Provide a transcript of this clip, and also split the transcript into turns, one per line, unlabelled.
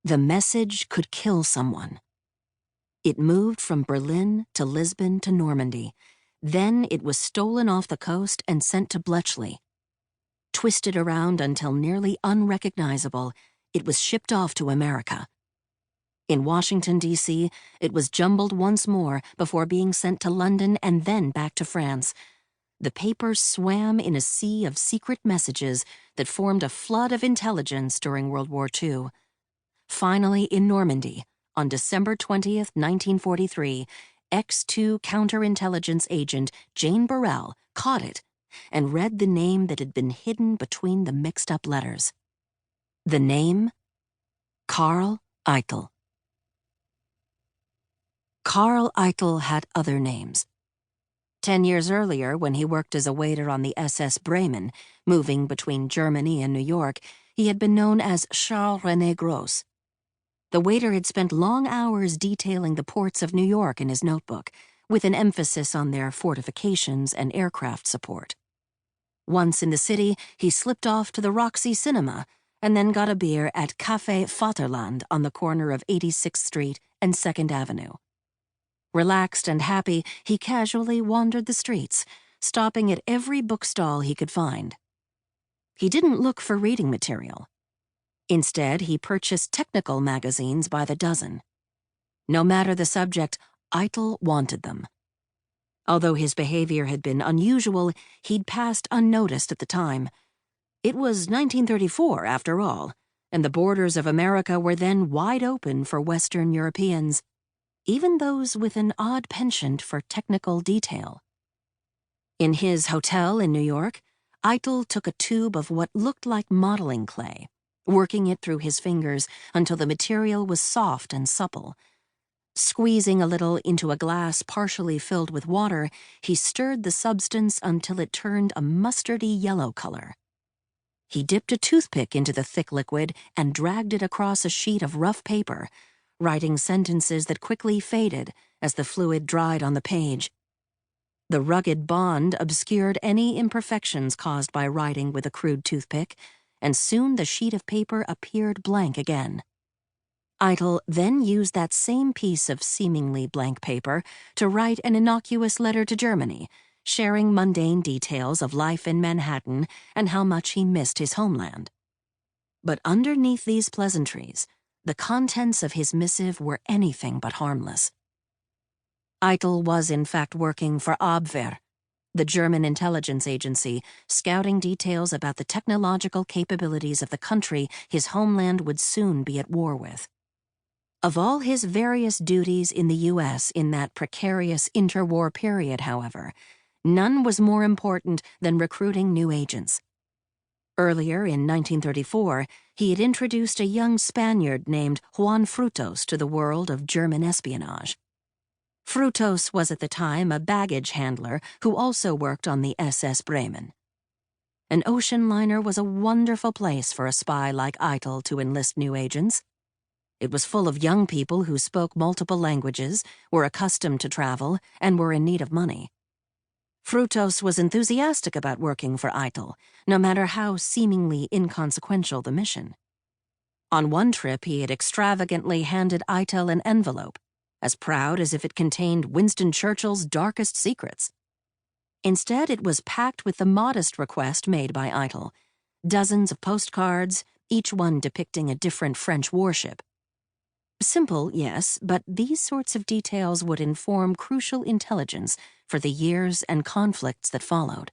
The message could kill someone. It moved from Berlin to Lisbon to Normandy. Then it was stolen off the coast and sent to Bletchley. Twisted around until nearly unrecognizable, it was shipped off to America. In Washington, D.C., it was jumbled once more before being sent to London and then back to France. The paper swam in a sea of secret messages that formed a flood of intelligence during World War II. Finally, in Normandy, on December 20th, 1943, X-2 counterintelligence agent Jane Burrell caught it and read the name that had been hidden between the mixed-up letters. The name? Karl Eitel. Karl Eitel had other names. 10 years earlier, when he worked as a waiter on the SS Bremen, moving between Germany and New York, he had been known as Charles René Gros. The waiter had spent long hours detailing the ports of New York in his notebook, with an emphasis on their fortifications and aircraft support. Once in the city, he slipped off to the Roxy Cinema and then got a beer at Café Vaterland on the corner of 86th Street and 2nd Avenue. Relaxed and happy, he casually wandered the streets, stopping at every bookstall he could find. He didn't look for reading material. Instead, he purchased technical magazines by the dozen. No matter the subject, Eitel wanted them. Although his behavior had been unusual, he'd passed unnoticed at the time. It was 1934, after all, and the borders of America were then wide open for Western Europeans, even those with an odd penchant for technical detail. In his hotel in New York, Eitel took a tube of what looked like modeling clay, working it through his fingers until the material was soft and supple. Squeezing a little into a glass partially filled with water, he stirred the substance until it turned a mustardy yellow color. He dipped a toothpick into the thick liquid and dragged it across a sheet of rough paper, writing sentences that quickly faded as the fluid dried on the page. The rugged bond obscured any imperfections caused by writing with a crude toothpick, and soon the sheet of paper appeared blank again. Eitel then used that same piece of seemingly blank paper to write an innocuous letter to Germany, sharing mundane details of life in Manhattan and how much he missed his homeland. But underneath these pleasantries, the contents of his missive were anything but harmless. Eitel was in fact working for Abwehr, the German intelligence agency, scouting details about the technological capabilities of the country his homeland would soon be at war with. Of all his various duties in the U.S. in that precarious interwar period, however, none was more important than recruiting new agents. Earlier, in 1934, he had introduced a young Spaniard named Juan Frutos to the world of German espionage. Frutos was at the time a baggage handler who also worked on the SS Bremen. An ocean liner was a wonderful place for a spy like Eitel to enlist new agents. It was full of young people who spoke multiple languages, were accustomed to travel, and were in need of money. Frutos was enthusiastic about working for Eitel, no matter how seemingly inconsequential the mission. On one trip, he had extravagantly handed Eitel an envelope, as proud as if it contained Winston Churchill's darkest secrets. Instead, it was packed with the modest request made by Eitel, dozens of postcards, each one depicting a different French warship. Simple, yes, but these sorts of details would inform crucial intelligence for the years and conflicts that followed.